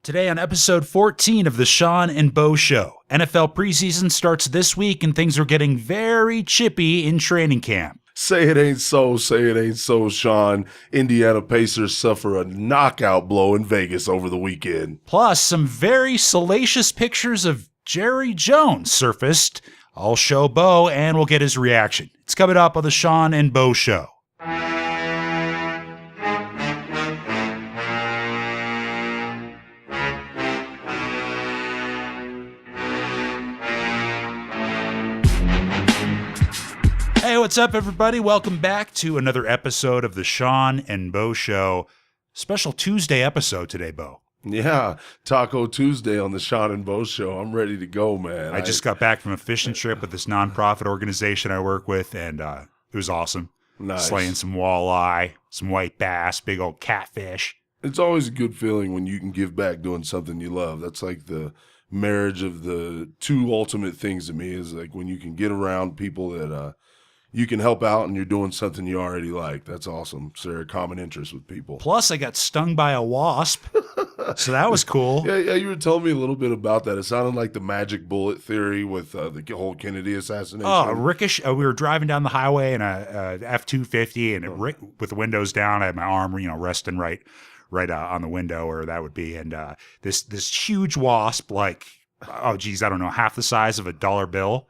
Today on episode 14 of the Sean and Bo Show. NFL preseason starts this week and things are getting very chippy in training camp. Say it ain't so, Sean. Indiana Pacers suffer a knockout blow in Vegas over the weekend. Plus, some very salacious pictures of Jerry Jones surfaced. I'll show Bo and we'll get his reaction. It's coming up on the Sean and Bo Show. Hey, what's up, everybody? Welcome back to another episode of the Sean and Bo Show. Special Tuesday episode today, Bo. Yeah, Taco Tuesday on the Sean and Bo Show. I'm ready to go, man. I just got back from a fishing trip with this nonprofit organization I work with, and it was awesome. Nice. Slaying some walleye, some white bass, big old catfish. It's always a good feeling when you can give back doing something you love. That's like the marriage of the two ultimate things to me is like when you can get around people that you can help out and you're doing something you already like. That's awesome. Share a common interest with people. Plus, I got stung by a wasp, so that was cool. Yeah, you were telling me a little bit about that. It sounded like the magic bullet theory with the whole Kennedy assassination. Oh, ricochet. We were driving down the highway in a F-250, and with the windows down, I had my arm, resting right on the window, or that would be. And this huge wasp, like, I don't know, half the size of a dollar bill,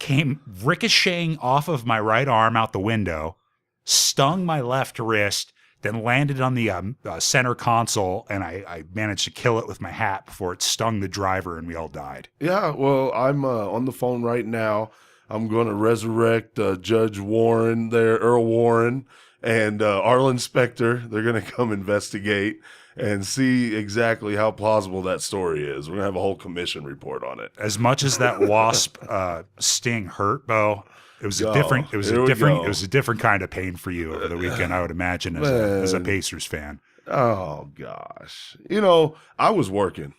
came ricocheting off of my right arm out the window, stung my left wrist, then landed on the center console, and I managed to kill it with my hat before it stung the driver, and we all died. Yeah, well, I'm on the phone right now. I'm going to resurrect Judge Warren there, Earl Warren, and Arlen Specter. They're going to come investigate and see exactly how plausible that story is. We're going to have a whole commission report on it. As much as that wasp sting hurt, Bo, it was a different kind of pain for you over the weekend, I would imagine, as a Pacers fan. Oh gosh. I was working.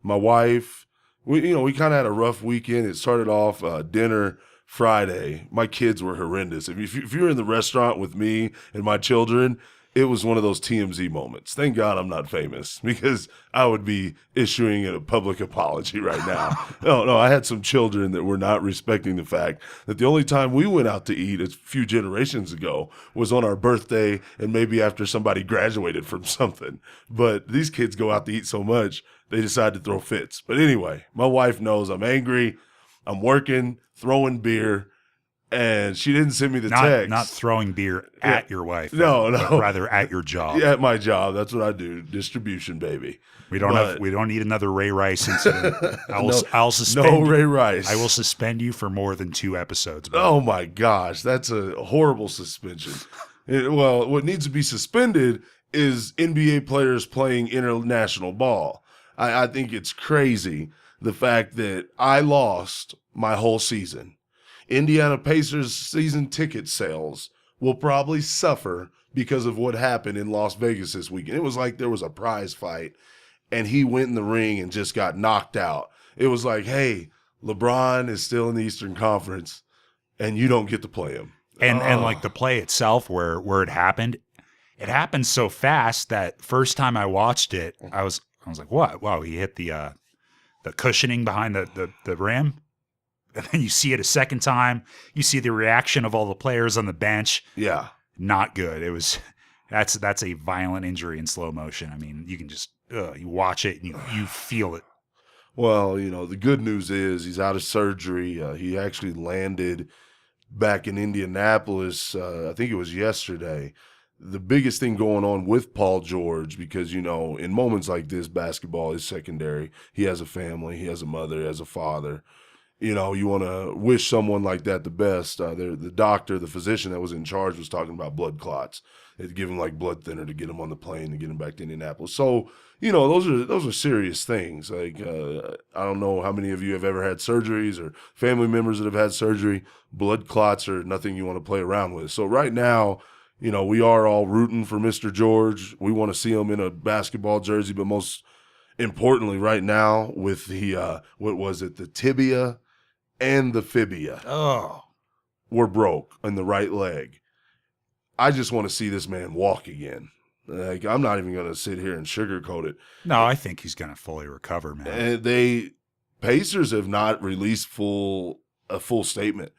My wife, we kind of had a rough weekend. It started off dinner Friday. My kids were horrendous. If you're in the restaurant with me and my children, it was one of those TMZ moments. Thank God I'm not famous because I would be issuing a public apology right now. No, I had some children that were not respecting the fact that the only time we went out to eat a few generations ago was on our birthday and maybe after somebody graduated from something. But these kids go out to eat so much, they decide to throw fits. But anyway, my wife knows I'm angry. I'm working, throwing beer. And she didn't send me the text. Not throwing beer at your wife. No. But rather at your job. Yeah, at my job. That's what I do. Distribution, baby. We don't need another Ray Rice incident. I'll suspend no Ray Rice. I will suspend you for more than 2 episodes. Bro. Oh my gosh, that's a horrible suspension. What needs to be suspended is NBA players playing international ball. I think it's crazy the fact that I lost my whole season. Indiana Pacers season ticket sales will probably suffer because of what happened in Las Vegas this weekend. It was like there was a prize fight, and he went in the ring and just got knocked out. It was like, hey, LeBron is still in the Eastern Conference, and you don't get to play him. And like the play itself where it happened so fast that first time I watched it, I was like, what? Wow, he hit the cushioning behind the rim. And then you see it a second time. You see the reaction of all the players on the bench. Yeah. Not good. That's a violent injury in slow motion. I mean, you can just, you watch it and you feel it. Well, the good news is he's out of surgery. He actually landed back in Indianapolis. I think it was yesterday. The biggest thing going on with Paul George, because, in moments like this, basketball is secondary. He has a family. He has a mother. He has a father. You want to wish someone like that the best. The doctor, the physician that was in charge was talking about blood clots. They'd give him like blood thinner to get him on the plane to get him back to Indianapolis. So, those are serious things. Like, I don't know how many of you have ever had surgeries or family members that have had surgery. Blood clots are nothing you want to play around with. So right now, we are all rooting for Mr. George. We want to see him in a basketball jersey, but most importantly right now with the, the tibia and the fibia were broke in the right leg. I just want to see this man walk again. Like, I'm not even going to sit here and sugarcoat it. No, I think he's going to fully recover, man. And Pacers have not released a full statement.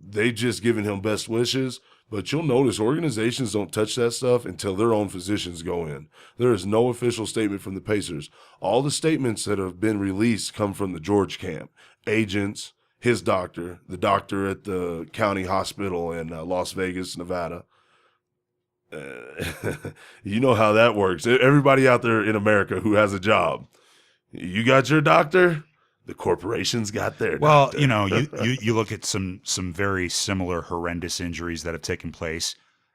They just given him best wishes, but you'll notice organizations don't touch that stuff until their own physicians go in. There is no official statement from the Pacers. All the statements that have been released come from the George camp, agents, his doctor, the doctor at the county hospital in Las Vegas, Nevada. You know how that works. Everybody out there in America who has a job, you got your doctor, the corporations got their doctor. Well, you look at some very similar horrendous injuries that have taken place.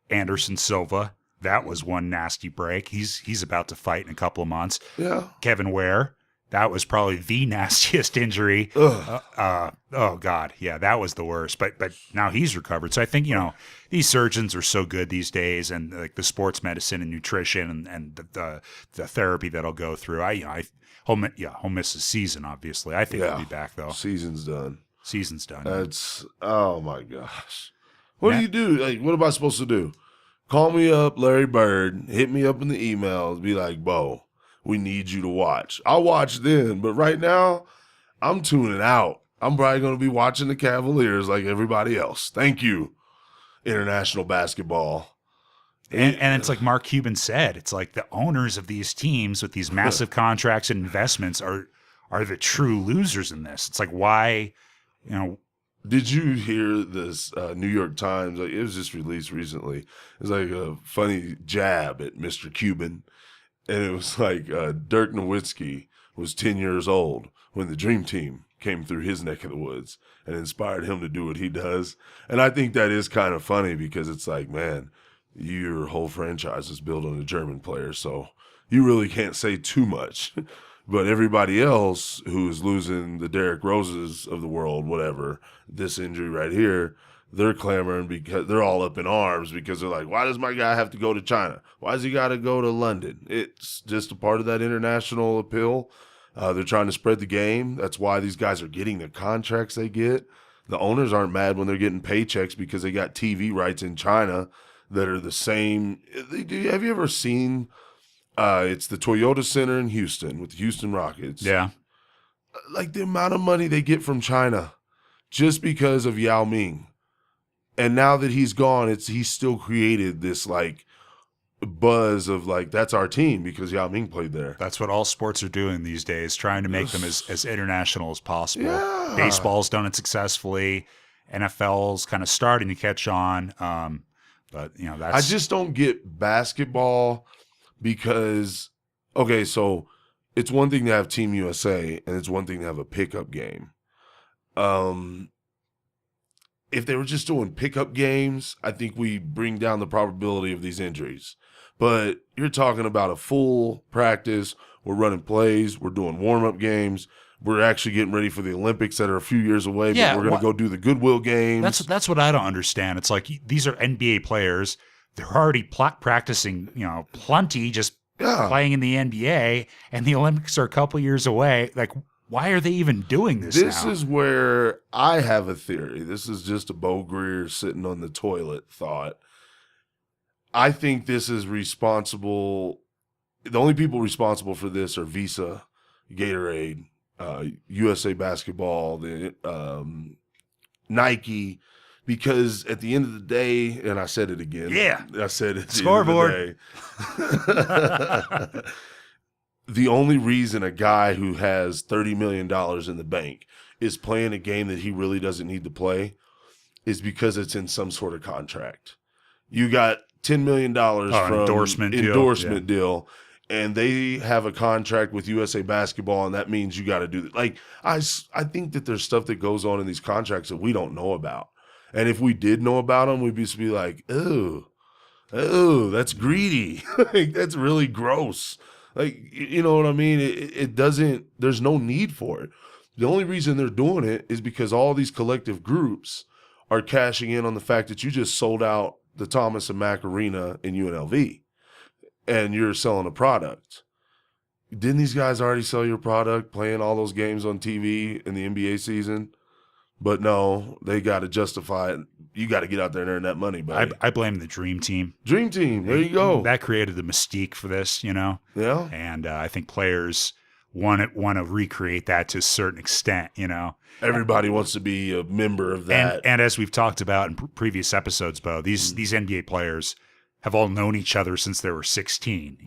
Anderson Silva, that was one nasty break. He's about to fight in a couple of months. Yeah. Kevin Ware, that was probably the nastiest injury. Oh God, yeah, that was the worst. But now he's recovered. So I think these surgeons are so good these days, and like the sports medicine and nutrition and the therapy that'll go through. He'll miss the season, obviously. I think he'll be back though. Season's done. That's oh my gosh. What do you do? Like, what am I supposed to do? Call me up, Larry Bird. Hit me up in the emails. Be like, Bo, we need you to watch. I'll watch then, but right now, I'm tuning out. I'm probably going to be watching the Cavaliers like everybody else. Thank you, international basketball. And it's like Mark Cuban said, it's like the owners of these teams with these massive contracts and investments are the true losers in this. It's like, why, Did you hear this New York Times? Like, it was just released recently. It was like a funny jab at Mr. Cuban. And it was like Dirk Nowitzki was 10 years old when the Dream Team came through his neck of the woods and inspired him to do what he does. And I think that is kind of funny because it's like, man, your whole franchise is built on a German player, so you really can't say too much. But everybody else who's losing the Derrick Roses of the world, whatever, this injury right here, they're clamoring because they're all up in arms because they're like, why does my guy have to go to China? Why does he got to go to London? It's just a part of that international appeal. They're trying to spread the game. That's why these guys are getting the contracts they get. The owners aren't mad when they're getting paychecks because they got TV rights in China that are the same. Have you ever seen it's the Toyota Center in Houston with the Houston Rockets? Yeah. Like the amount of money they get from China just because of Yao Ming. And now that he's gone, he's still created this like buzz of like, that's our team because Yao Ming played there. That's what all sports are doing these days, trying to make them as international as possible. Yeah. Baseball's done it successfully. NFL's kind of starting to catch on. But that's. I just don't get basketball because, okay, so it's one thing to have Team USA and it's one thing to have a pickup game. If they were just doing pickup games, I think we bring down the probability of these injuries. But you're talking about a full practice. We're running plays. We're doing warm-up games. We're actually getting ready for the Olympics that are a few years away. Yeah, but we're going to go do the Goodwill games. That's what I don't understand. It's like these are NBA players. They're already practicing, plenty, just playing in the NBA, and the Olympics are a couple years away. Like, why are they even doing this This now? is where I have a theory. This is just a Bo Greer sitting on the toilet thought. I think this is responsible. The only people responsible for this are Visa, Gatorade, USA Basketball, the Nike, because at the end of the day, and I said it again. Yeah. I said it. Scoreboard. The only reason a guy who has $30 million in the bank is playing a game that he really doesn't need to play is because it's in some sort of contract. You got $10 million from endorsement deal, and they have a contract with USA Basketball, and that means you got to do that. Like, I think that there's stuff that goes on in these contracts that we don't know about. And if we did know about them, we'd just be like, oh, that's greedy. Like, that's really gross. Like, you know what I mean? It doesn't, there's no need for it. The only reason they're doing it is because all these collective groups are cashing in on the fact that you just sold out the Thomas and Mack Arena in UNLV and you're selling a product. Didn't these guys already sell your product playing all those games on TV in the NBA season? But no, they got to justify it. You got to get out there and earn that money, buddy. I blame the Dream Team. Dream Team. There you go. That created the mystique for this, Yeah. And I think players want to recreate that to a certain extent, Everybody wants to be a member of that. And as we've talked about in previous episodes, Bo, these NBA players have all known each other since they were 16.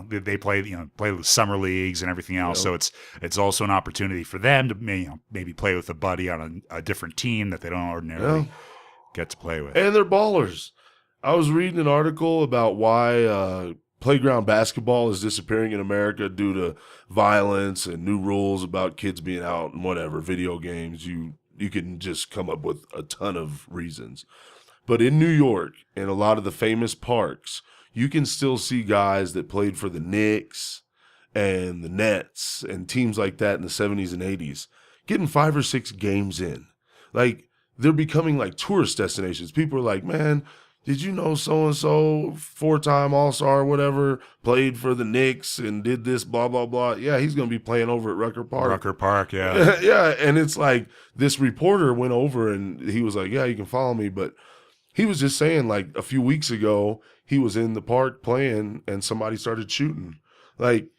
They play with summer leagues and everything else. So it's also an opportunity for them to maybe play with a buddy on a different team that they don't ordinarily get to play with. And they're ballers. I was reading an article about why playground basketball is disappearing in America due to violence and new rules about kids being out and whatever, video games. You can just come up with a ton of reasons. But in New York, in a lot of the famous parks, you can still see guys that played for the Knicks and the Nets and teams like that in the 70s and 80s, getting 5 or 6 games in. Like, they're becoming like tourist destinations. People are like, man, did you know so-and-so, 4-time All-Star or whatever, played for the Knicks and did this, blah, blah, blah. Yeah, he's going to be playing over at Rucker Park. Rucker Park, yeah. Yeah, and it's like this reporter went over and he was like, yeah, you can follow me, but he was just saying, like, a few weeks ago, he was in the park playing and somebody started shooting. Like,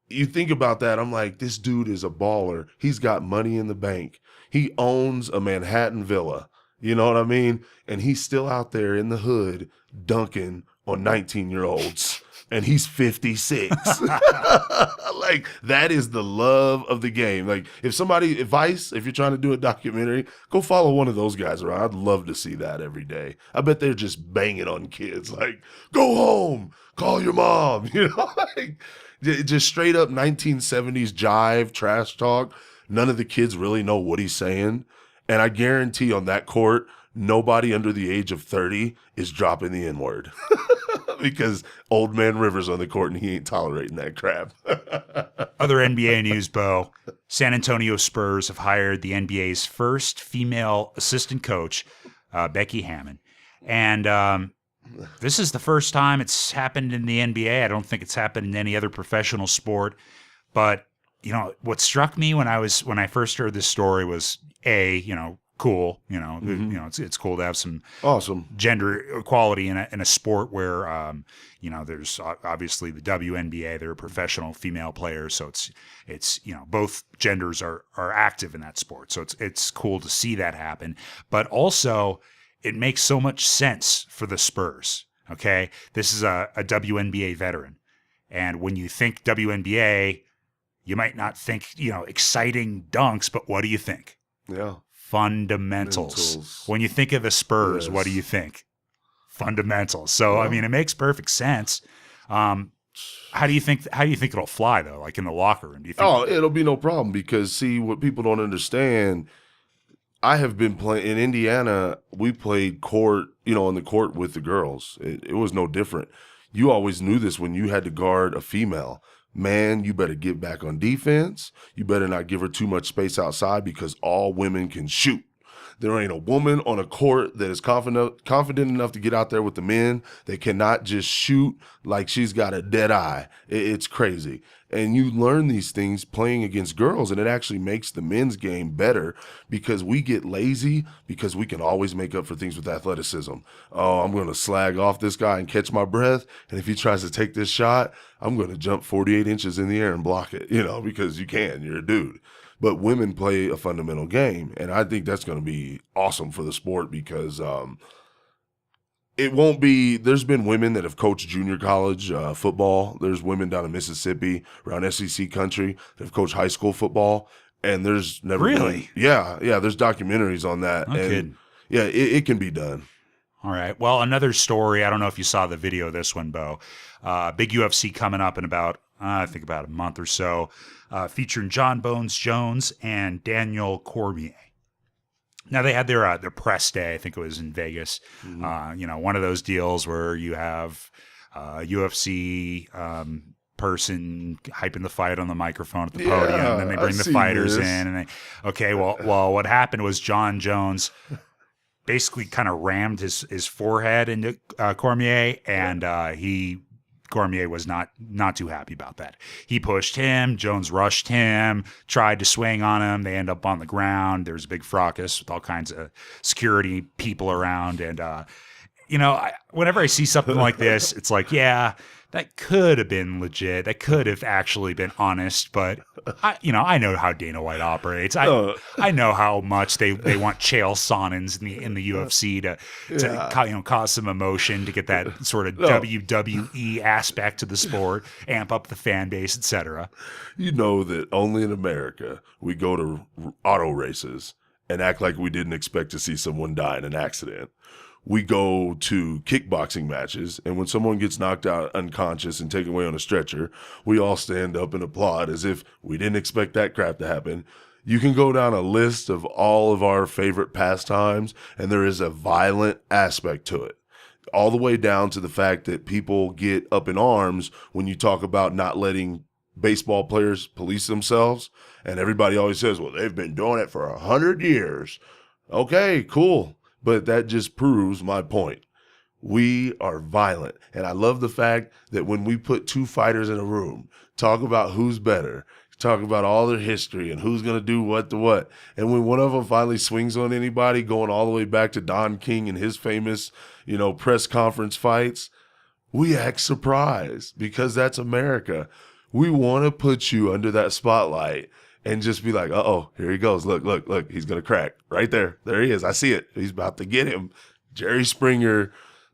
you think about that, I'm like, this dude is a baller. He's got money in the bank. He owns a Manhattan villa. You know what I mean? And he's still out there in the hood dunking on 19-year-olds. And he's 56. Like, that is the love of the game. Like, if you're trying to do a documentary, go follow one of those guys around. I'd love to see that every day. I bet they're just banging on kids. Like, go home, call your mom. Like, just straight up 1970s jive, trash talk. None of the kids really know what he's saying. And I guarantee on that court, nobody under the age of 30 is dropping the N-word. Because old man Rivers on the court and he ain't tolerating that crap. Other NBA news, Bo. San Antonio Spurs have hired the NBA's first female assistant coach, Becky Hammon. And this is the first time it's happened in the NBA. I don't think it's happened in any other professional sport. But, what struck me when I first heard this story was, cool. It's cool to have some awesome gender equality in a sport where there's obviously the WNBA. They're professional female players, so it's both genders are active in that sport. So it's cool to see that happen. But also, it makes so much sense for the Spurs. Okay, this is a WNBA veteran, and when you think WNBA, you might not think exciting dunks, but what do you think? Yeah. Fundamentals. When you think of the Spurs, yes. What do you think? Fundamentals. So, I mean, it makes perfect sense. How do you think it'll fly though? Like in the locker room? Do you think? It'll be no problem because see what people don't understand. I have been playing in Indiana. We played court, on the court with the girls. It was no different. You always knew this when you had to guard a female. Man, you better get back on defense. You better not give her too much space outside because all women can shoot. There ain't a woman on a court that is confident enough to get out there with the men. They cannot just shoot like she's got a dead eye. It's crazy. And you learn these things playing against girls, and it actually makes the men's game better because we get lazy because we can always make up for things with athleticism. Oh, I'm going to slag off this guy and catch my breath, and if he tries to take this shot, I'm going to jump 48 inches in the air and block it, because you can. You're a dude. But women play a fundamental game, and I think that's going to be awesome for the sport because it won't be – there's been women that have coached junior college football. There's women down in Mississippi, around SEC country, that have coached high school football, and there's never Really? been – yeah, there's documentaries on that. No kidding. Yeah, it can be done. All right. Well, another story. I don't know if you saw the video of this one, Bo. Big UFC coming up in about a month or so, featuring John Bones Jones and Daniel Cormier. Now, they had their press day. I think it was in Vegas. Mm-hmm. One of those deals where you have UFC person hyping the fight on the microphone at the podium, and then they bring the fighters in. And what happened was John Jones basically kind of rammed his forehead into Cormier, and he Cormier was not too happy about that. He pushed him. Jones rushed him, tried to swing on him. They end up on the ground. There's a big fracas with all kinds of security people around. And, whenever I see something like this, it's like, yeah, that could have been legit. That could have actually been honest. But, I know how Dana White operates. I know how much they want Chael Sonnens in the UFC to cause some emotion, to get that sort of WWE aspect to the sport, amp up the fan base, etc. You know that only in America we go to auto races and act like we didn't expect to see someone die in an accident. We go to kickboxing matches, and when someone gets knocked out unconscious and taken away on a stretcher, we all stand up and applaud as if we didn't expect that crap to happen. You can go down a list of all of our favorite pastimes, and there is a violent aspect to it. All the way down to the fact that people get up in arms when you talk about not letting baseball players police themselves, and everybody always says, well, they've been doing it for 100 years. Okay, cool. But that just proves my point. We are violent. And I love the fact that when we put two fighters in a room, talk about who's better, talk about all their history and who's going to do what to what. And when one of them finally swings on anybody, going all the way back to Don King and his famous, press conference fights, we act surprised because that's America. We want to put you under that spotlight and just be like, uh-oh, here he goes. Look, he's going to crack. Right there. There he is. I see it. He's about to get him. Jerry Springer,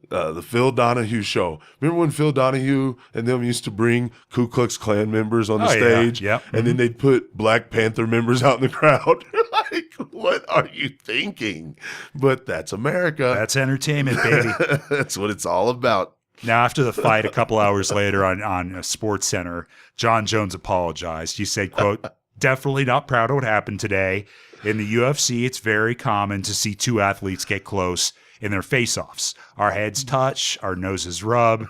the Phil Donahue show. Remember when Phil Donahue and them used to bring Ku Klux Klan members on the stage? Yeah. And then they'd put Black Panther members out in the crowd. Like, what are you thinking? But that's America. That's entertainment, baby. That's what it's all about. Now, after the fight, a couple hours later on Sports Center, John Jones apologized. He said, quote, definitely not proud of what happened today. In the UFC, it's very common to see two athletes get close in their face-offs. Our heads touch, our noses rub.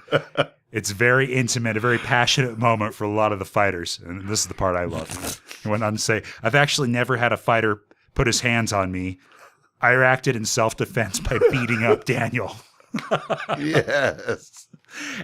It's very intimate, a very passionate moment for a lot of the fighters. And this is the part I love. He went on to say, I've actually never had a fighter put his hands on me. I reacted in self-defense by beating up Daniel. Yes.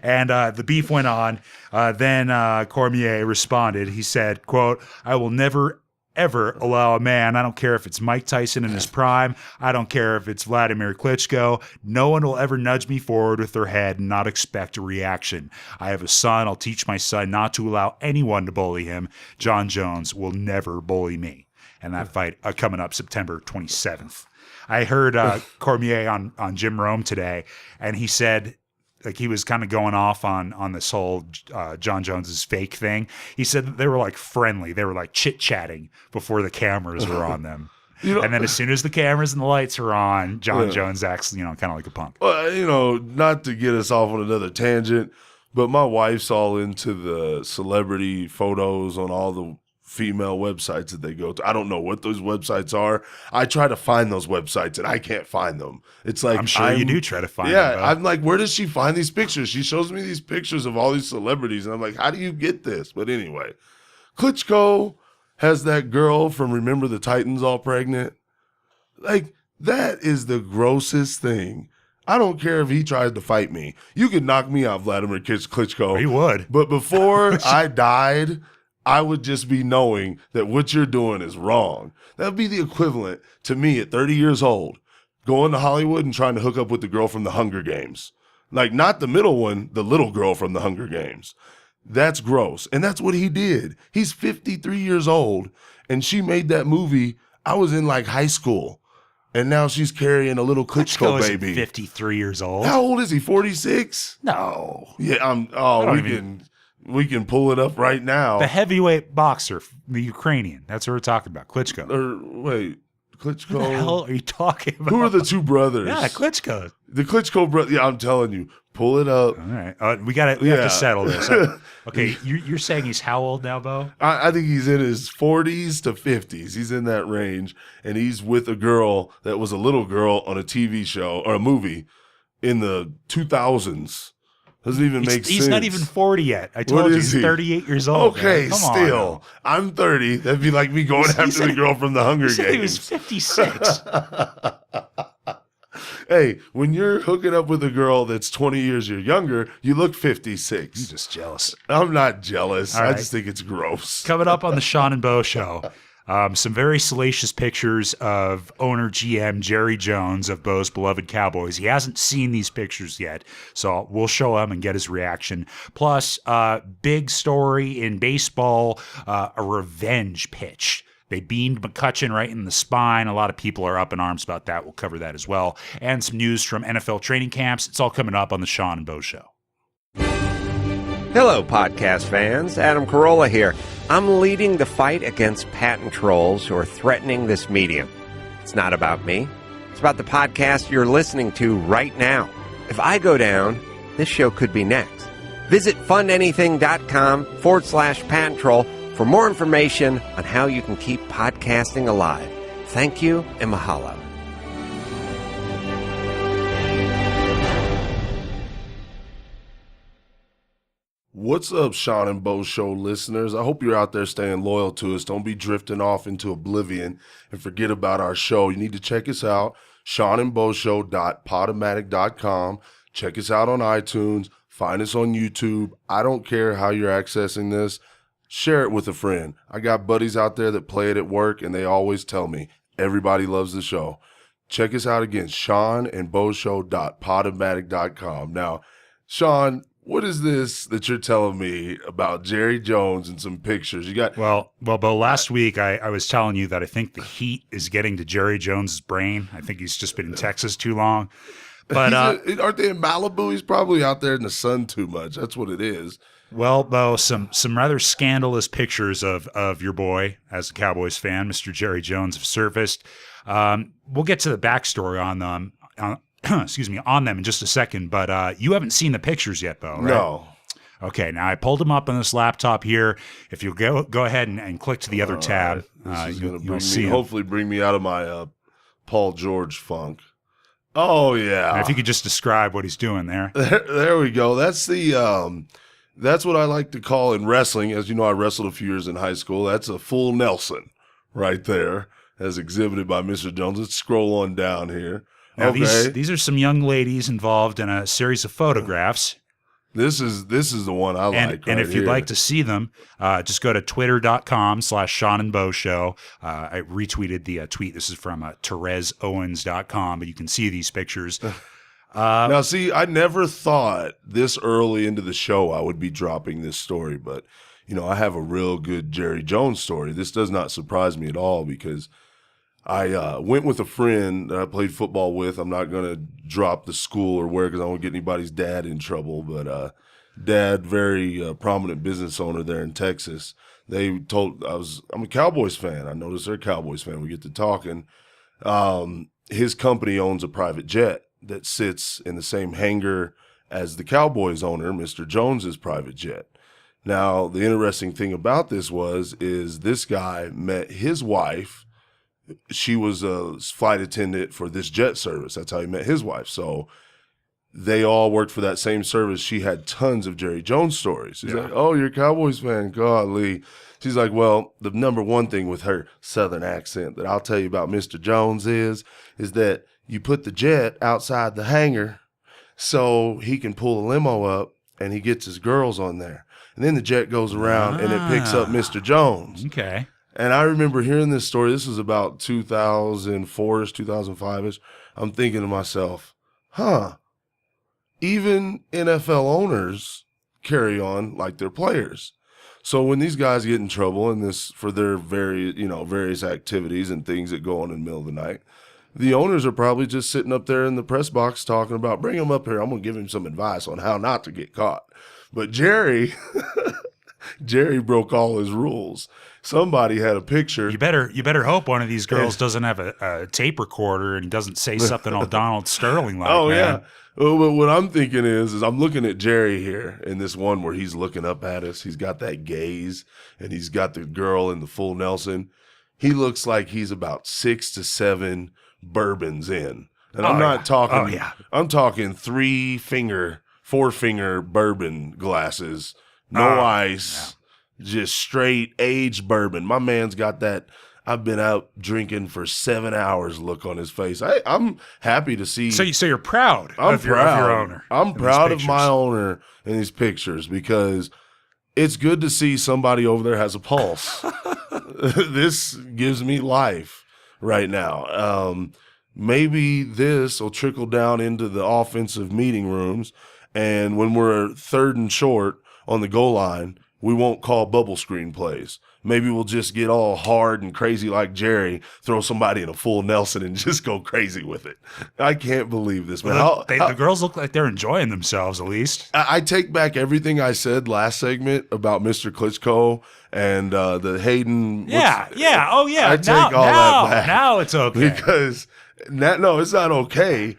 And the beef went on. Then Cormier responded. He said, quote, I will never, ever allow a man, I don't care if it's Mike Tyson in his prime, I don't care if it's Vladimir Klitschko, no one will ever nudge me forward with their head and not expect a reaction. I have a son. I'll teach my son not to allow anyone to bully him. John Jones will never bully me. And that fight coming up September 27th. I heard Cormier on Jim Rome today, and he said, like, he was kind of going off on this whole John Jones's fake thing. He said that they were like friendly. They were like chit-chatting before the cameras were on them. And then as soon as the cameras and the lights are on, John Jones acts, kind of like a punk. Well, not to get us off on another tangent, but my wife's all into the celebrity photos on all the female websites that they go to. I don't know what those websites are. I try to find those websites and I can't find them. It's like, I'm sure you do try to find them. Yeah, I'm like, where does she find these pictures? She shows me these pictures of all these celebrities and I'm like, how do you get this? But anyway, Klitschko has that girl from Remember the Titans all pregnant. Like, that is the grossest thing. I don't care if he tries to fight me. You could knock me out, Vladimir Klitschko. He would. But before I died, I would just be knowing that what you're doing is wrong. That would be the equivalent to me at 30 years old, going to Hollywood and trying to hook up with the girl from the Hunger Games. Like, not the middle one, the little girl from the Hunger Games. That's gross. And that's what he did. He's 53 years old, and she made that movie. I was in like high school, and now she's carrying a little Klitschko baby. 53 years old. How old is he? 46? No. Yeah, we can pull it up right now. The heavyweight boxer, the Ukrainian. That's what we're talking about. Klitschko. Klitschko. What the hell are you talking about? Who are the two brothers? Yeah, Klitschko. The Klitschko brother. Yeah, I'm telling you. Pull it up. All right. We have to settle this. Okay, you're saying he's how old now, Bo? I think he's in his 40s to 50s. He's in that range, and he's with a girl that was a little girl on a TV show or a movie in the 2000s. Doesn't even make sense. He's not even 40 yet. I told you he's 38 years old. Okay, still. I'm 30. That'd be like me going after the girl from the Hunger Games. He was 56. Hey, when you're hooking up with a girl that's 20 years younger, you look 56. I'm just jealous. I'm not jealous. All I right. just think it's gross. Coming up on the Sean and Bo Show, some very salacious pictures of owner GM Jerry Jones of Bo's beloved Cowboys. He hasn't seen these pictures yet, so we'll show him and get his reaction. Plus, big story in baseball, a revenge pitch. They beamed McCutchen right in the spine. A lot of people are up in arms about that. We'll cover that as well. And some news from NFL training camps. It's all coming up on the Sean and Bo Show. Hello, podcast fans. Adam Carolla here. I'm leading the fight against patent trolls who are threatening this medium. It's not about me. It's about the podcast you're listening to right now. If I go down, this show could be next. Visit fundanything.com/patent troll for more information on how you can keep podcasting alive. Thank you and mahalo. What's up, Sean and Bo Show listeners? I hope you're out there staying loyal to us. Don't be drifting off into oblivion and forget about our show. You need to check us out, seanandboshow.podomatic.com. Check us out on iTunes. Find us on YouTube. I don't care how you're accessing this. Share it with a friend. I got buddies out there that play it at work, and they always tell me everybody loves the show. Check us out again, seanandboshow.podomatic.com. Now, Sean, what is this that you're telling me about Jerry Jones and some pictures? You got Bo, last week I was telling you that I think the heat is getting to Jerry Jones's brain. I think he's just been in Texas too long. But aren't they in Malibu? He's probably out there in the sun too much. That's what it is. Well, Bo, some rather scandalous pictures of your boy, as a Cowboys fan, Mr. Jerry Jones, have surfaced. We'll get to the backstory on them. On them in just a second, but you haven't seen the pictures yet, Bo, right? No. Okay, now I pulled them up on this laptop here. If you'll go ahead and click to the other tab, This is going you'll to see 'em. hopefully bring me out of my Paul George funk. Oh yeah. And if you could just describe what he's doing there. There we go. That's the that's what I like to call in wrestling. As you know, I wrestled a few years in high school. That's a full Nelson right there, as exhibited by Mr. Jones. Let's scroll on down here. Now, Okay. these are some young ladies involved in a series of photographs. This is the one I like. And if you'd like to see them, just go to twitter.com/Sean and Bo Show. I retweeted the tweet. This is from TherezOwens.com, but you can see these pictures. Now, see, I never thought this early into the show I would be dropping this story, but, I have a real good Jerry Jones story. This does not surprise me at all because I went with a friend that I played football with. I'm not going to drop the school or where because I won't get anybody's dad in trouble, but dad, very prominent business owner there in Texas. I'm a Cowboys fan. I noticed they're a Cowboys fan. We get to talking. His company owns a private jet that sits in the same hangar as the Cowboys owner, Mr. Jones's private jet. Now, the interesting thing about this is this guy met his wife. She was a flight attendant for this jet service. That's how he met his wife. So they all worked for that same service. She had tons of Jerry Jones stories. He's like, oh, you're a Cowboys fan. Golly. She's like, well, the number one thing with her Southern accent that I'll tell you about Mr. Jones is that you put the jet outside the hangar so he can pull a limo up and he gets his girls on there. And then the jet goes around and it picks up Mr. Jones. Okay. And I remember hearing this story. This was about 2004-ish, 2005-ish. I'm thinking to myself, even NFL owners carry on like they're players. So when these guys get in trouble for their various activities and things that go on in the middle of the night, the owners are probably just sitting up there in the press box talking about, bring him up here. I'm going to give him some advice on how not to get caught. But Jerry broke all his rules. Somebody had a picture. You better hope one of these girls doesn't have a tape recorder and doesn't say something all Donald Sterling like. Oh, man. yeah. Well, what I'm thinking is I'm looking at Jerry here in this one where he's looking up at us. He's got that gaze, and he's got the girl in the full Nelson. He looks like he's about 6 to 7 bourbons in. And I'm not talking, I'm talking 4-finger bourbon glasses, no ice, just straight aged bourbon. My man's got that I've been out drinking for 7 hours look on his face. I'm happy to see. So you're proud I'm of your owner. I'm in these proud of pictures. my owner in these pictures because it's good to see somebody over there has a pulse. This gives me life right now. Maybe this will trickle down into the offensive meeting rooms, and when we're 3rd and short on the goal line, we won't call bubble screen plays. Maybe we'll just get all hard and crazy like Jerry, throw somebody in a full Nelson and just go crazy with it. I can't believe this, man. Well, the girls look like they're enjoying themselves, at least. I take back everything I said last segment about Mr. Klitschko and the Hayden. Yeah. Oh, yeah. I take all that back. Now it's okay. Because no, it's not okay.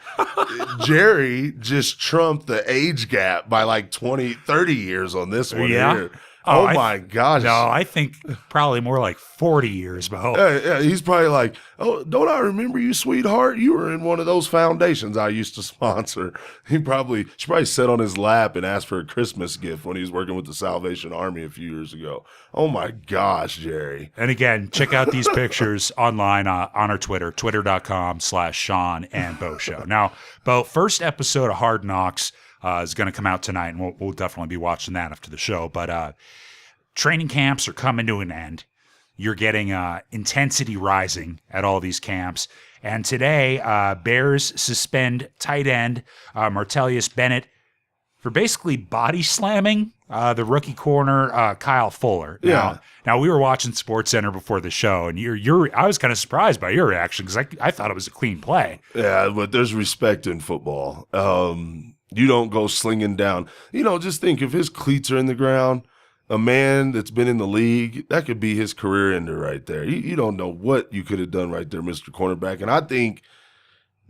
Jerry just trumped the age gap by like 20, 30 years on this one here. Oh, my gosh. No, I think probably more like 40 years, Bo. Yeah, he's probably like, oh, don't I remember you, sweetheart? You were in one of those foundations I used to sponsor. She probably sat on his lap and asked for a Christmas gift when he was working with the Salvation Army a few years ago. Oh, my gosh, Jerry. And again, check out these pictures online on our Twitter, twitter.com/Sean and Bo Show. Now, Bo, first episode of Hard Knocks is going to come out tonight, and we'll definitely be watching that after the show. But training camps are coming to an end. You're getting intensity rising at all these camps. And today, Bears suspend tight end Martellus Bennett for basically body slamming the rookie corner Kyle Fuller. Yeah. Now we were watching SportsCenter before the show, and I was kind of surprised by your reaction because I thought it was a clean play. Yeah, but there's respect in football. You don't go slinging down. Just think if his cleats are in the ground, a man that's been in the league, that could be his career ender right there. You don't know what you could have done right there, Mr. Cornerback. And I think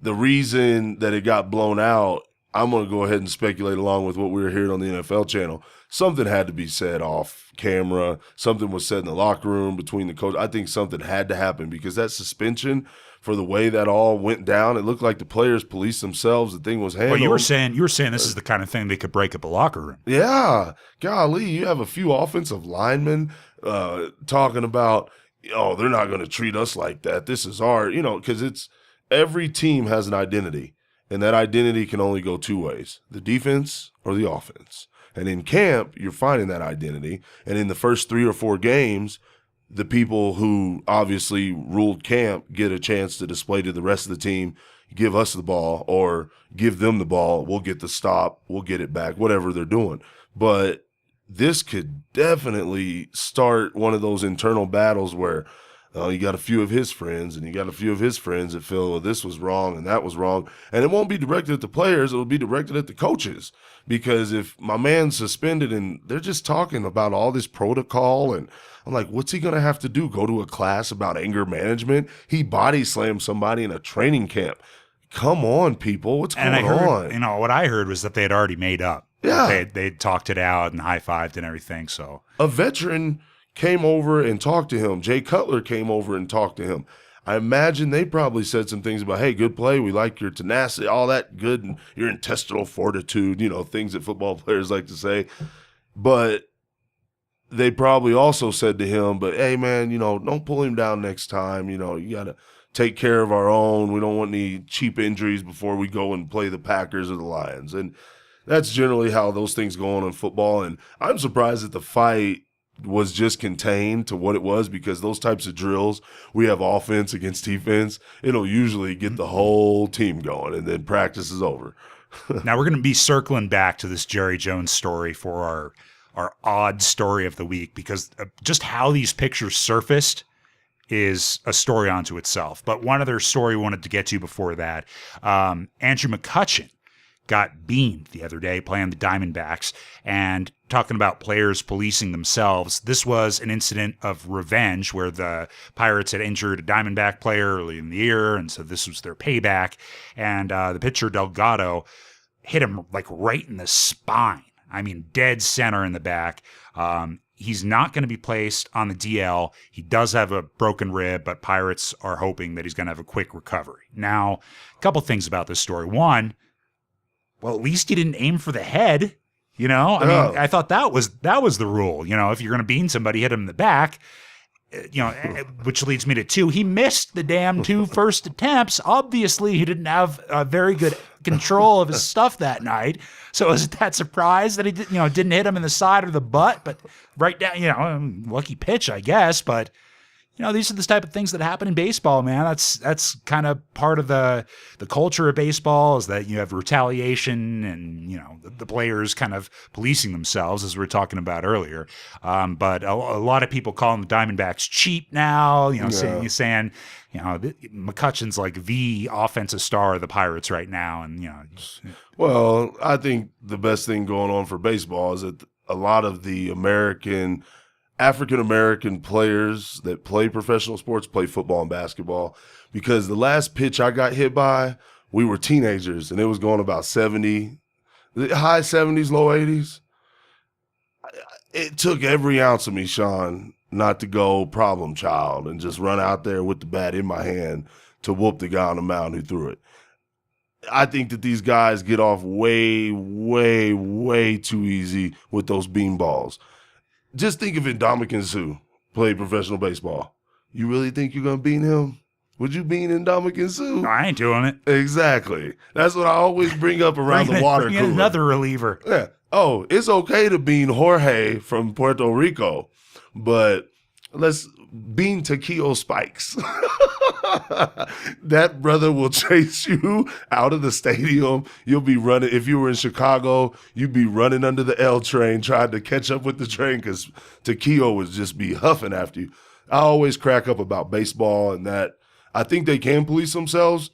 the reason that it got blown out, I'm going to go ahead and speculate along with what we were hearing on the NFL channel. Something had to be said off camera. Something was said in the locker room between the coach. I think something had to happen because that suspension, for the way that all went down, it looked like the players policed themselves. The thing was handled. Well, you were saying this is the kind of thing that could break up a locker room. Yeah. Golly, you have a few offensive linemen talking about, they're not going to treat us like that. This is our, because it's every team has an identity, and that identity can only go two ways, the defense or the offense. And in camp, you're finding that identity. And in the first 3 or 4 games, the people who obviously ruled camp get a chance to display to the rest of the team, give us the ball or give them the ball. We'll get the stop. We'll get it back, whatever they're doing. But this could definitely start one of those internal battles where you got a few of his friends and you got a few of his friends that feel this was wrong and that was wrong. And it won't be directed at the players. It will be directed at the coaches. Because if my man's suspended and they're just talking about all this protocol, and I'm like, what's he going to have to do? Go to a class about anger management? He body slammed somebody in a training camp. Come on, people. What's going on? What I heard was that they had already made up. Yeah. They'd talked it out and high-fived and everything. So a veteran came over and talked to him. Jay Cutler came over and talked to him. I imagine they probably said some things about, hey, good play. We like your tenacity, all that good, and your intestinal fortitude, things that football players like to say. But they probably also said to him, but hey, man, don't pull him down next time. You got to take care of our own. We don't want any cheap injuries before we go and play the Packers or the Lions. And that's generally how those things go on in football. And I'm surprised that the fight was just contained to what it was, because those types of drills, we have offense against defense. It'll usually get the whole team going, and then practice is over. Now we're going to be circling back to this Jerry Jones story for our odd story of the week, because just how these pictures surfaced is a story unto itself. But one other story we wanted to get to before that, Andrew McCutchen got beamed the other day playing the Diamondbacks, and talking about players policing themselves. This was an incident of revenge where the Pirates had injured a Diamondback player early in the year, and so this was their payback. And the pitcher Delgado hit him like right in the spine. I mean, dead center in the back. He's not going to be placed on the DL. He does have a broken rib, but Pirates are hoping that he's going to have a quick recovery. Now, a couple things about this story. One, well, at least he didn't aim for the head. I mean, I thought that was the rule. If you're going to bean somebody, hit him in the back. which leads me to 2. He missed the damn 2 first attempts. Obviously, he didn't have very good control of his stuff that night. So is it that surprise that he didn't hit him in the side or the butt, but right down, lucky pitch, I guess. But these are the type of things that happen in baseball, man. That's kind of part of the culture of baseball, is that you have retaliation and, the players kind of policing themselves, as we were talking about earlier. But a lot of people calling the Diamondbacks cheap now, saying, McCutcheon's like the offensive star of the Pirates right now. And, Well, I think the best thing going on for baseball is that a lot of the African-American players that play professional sports play football and basketball, because the last pitch I got hit by, we were teenagers, and it was going about 70, high 70s, low 80s. It took every ounce of me, Sean, not to go problem child and just run out there with the bat in my hand to whoop the guy on the mound who threw it. I think that these guys get off way, way, way too easy with those beanballs. Just think if Ndamukong Suh played professional baseball. You really think you're going to beat him? Would you beat Ndamukong Suh? No, I ain't doing it. Exactly. That's what I always bring up around the water cooler. Another reliever. Yeah. Oh, it's okay to bean Jorge from Puerto Rico, but let's bean Taquillo Spikes. That brother will chase you out of the stadium. You'll be running. If you were in Chicago, you'd be running under the L train trying to catch up with the train, because Taquillo would just be huffing after you. I always crack up about baseball and that. I think they can police themselves,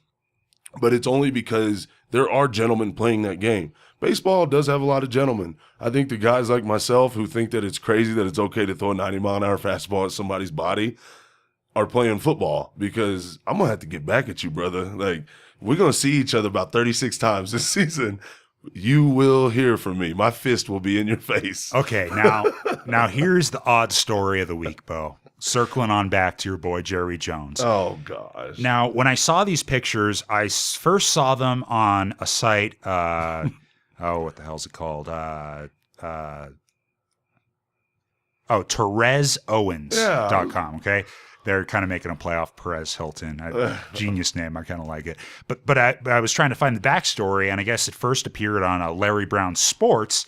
but it's only because there are gentlemen playing that game. Baseball does have a lot of gentlemen. I think the guys like myself who think that it's crazy that it's okay to throw a 90-mile-an-hour fastball at somebody's body are playing football, because I'm going to have to get back at you, brother. Like, we're going to see each other about 36 times this season. You will hear from me. My fist will be in your face. Okay, now here's the odd story of the week, Bo. Circling on back to your boy Jerry Jones. Oh, gosh. Now, when I saw these pictures, I first saw them on a site, what the hell's it called? TerezOwens.com, okay? They're kind of making a play off Perez Hilton. Genius name. I kind of like it. But I was trying to find the backstory, and I guess it first appeared on Larry Brown Sports,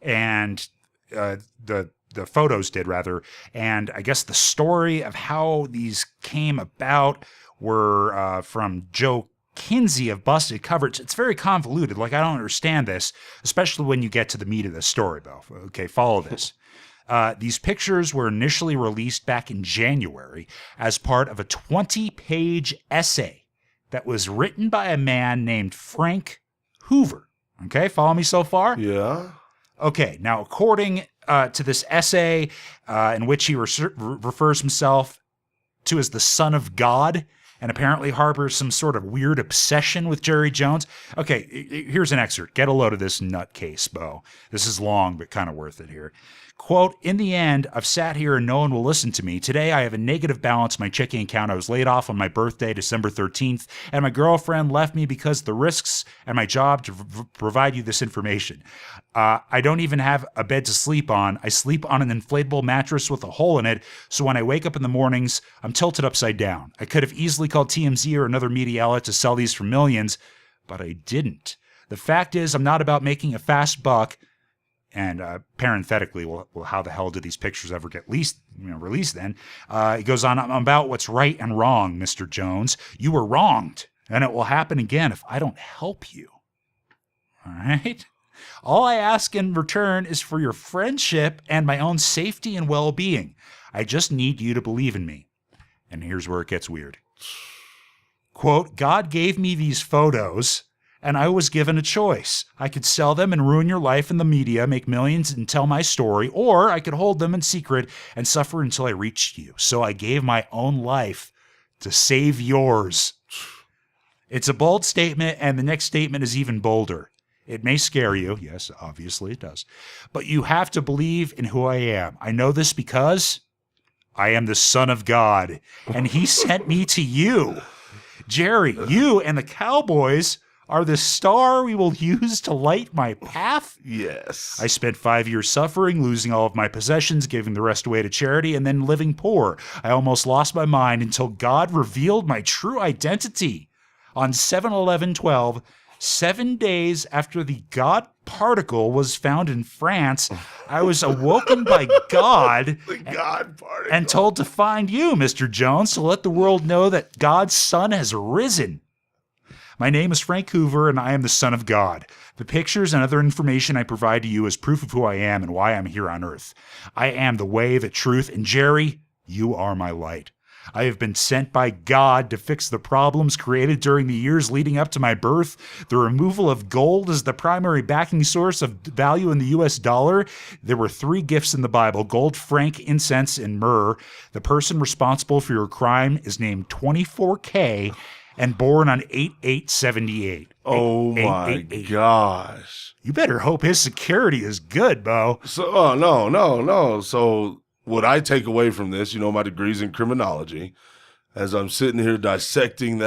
and the photos did, rather. And I guess the story of how these came about were from Joe Kinsey of Busted Coverage. It's very convoluted. Like, I don't understand this, especially when you get to the meat of the story, though. Okay, follow this. These pictures were initially released back in January as part of a 20-page essay that was written by a man named Frank Hoover. Okay, follow me so far? Yeah. Okay, now according to this essay, in which he refers himself to as the Son of God, and apparently harbors some sort of weird obsession with Jerry Jones. Okay, here's an excerpt. Get a load of this nutcase, Bo. This is long, but kind of worth it here. Quote, "In the end, I've sat here and no one will listen to me. Today, I have a negative balance in my checking account. I was laid off on my birthday, December 13th, and my girlfriend left me because of the risks and my job to provide you this information. I don't even have a bed to sleep on. I sleep on an inflatable mattress with a hole in it, so when I wake up in the mornings, I'm tilted upside down. I could have easily called TMZ or another media outlet to sell these for millions, but I didn't. The fact is, I'm not about making a fast buck." And parenthetically, well, how the hell did these pictures ever get released then? He goes on, "I'm about what's right and wrong, Mr. Jones. You were wronged, and it will happen again if I don't help you. All right? All I ask in return is for your friendship and my own safety and well-being. I just need you to believe in me." And here's where it gets weird. Quote, "God gave me these photos, and I was given a choice. I could sell them and ruin your life in the media, make millions and tell my story, or I could hold them in secret and suffer until I reached you. So I gave my own life to save yours." It's a bold statement, and the next statement is even bolder. It may scare you. Yes, obviously it does. "But you have to believe in who I am. I know this because I am the Son of God, and he sent me to you. Jerry, you and the Cowboys are the star we will use to light my path. Yes. I spent 5 years suffering, losing all of my possessions, giving the rest away to charity, and then living poor. I almost lost my mind until God revealed my true identity. On 7/11/12, 7 days after the God particle was found in France, I was awoken by God The God particle. and told to find you, Mr. Jones, to let the world know that God's Son has risen. My name is Frank Hoover, and I am the Son of God. The pictures and other information I provide to you is proof of who I am and why I'm here on Earth. I am the way, the truth, and Jerry, you are my light. I have been sent by God to fix the problems created during the years leading up to my birth. The removal of gold as the primary backing source of value in the U.S. dollar. There were 3 gifts in the Bible: gold, frank, incense, and myrrh. The person responsible for your crime is named 24K and born on 8/8/78. Oh my 8/8/8. gosh. You better hope his security is good, Bo. So, oh, no. So, what I take away from this, my degrees in criminology, as I'm sitting here dissecting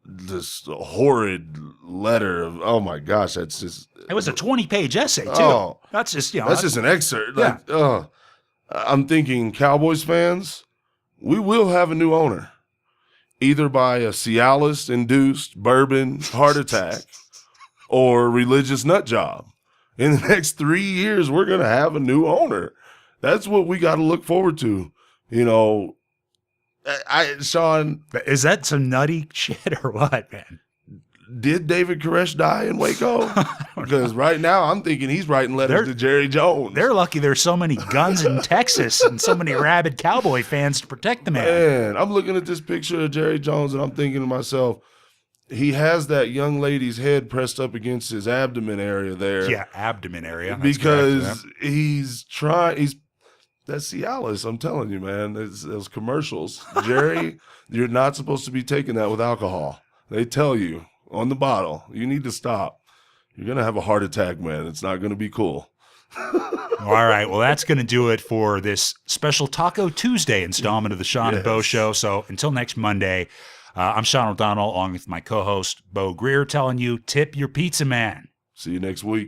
this horrid letter of, oh my gosh, that's just. It was a 20-page essay, too. Oh. That's just, That's just an excerpt. Yeah. I'm thinking, Cowboys fans, we will have a new owner, either by a Cialis-induced bourbon heart attack or religious nut job. In the next 3 years, we're going to have a new owner. That's what we got to look forward to. Sean, Is that some nutty shit or what, man? did David Koresh die in Waco? Because right now I'm thinking he's writing letters to Jerry Jones. They're lucky there's so many guns in Texas and so many rabid cowboy fans to protect the man. Man, I'm looking at this picture of Jerry Jones and I'm thinking to myself, he has that young lady's head pressed up against his abdomen area there. Yeah, abdomen area. That's Because correct, he's that's Cialis, I'm telling you, man. It's those commercials. Jerry, you're not supposed to be taking that with alcohol. They tell you on the bottle, you need to stop. You're going to have a heart attack, man. It's not going to be cool. All right. Well, that's going to do it for this special Taco Tuesday installment of the Sean and Bo Show. So until next Monday, I'm Sean O'Donnell along with my co-host, Bo Greer, telling you, tip your pizza man. See you next week.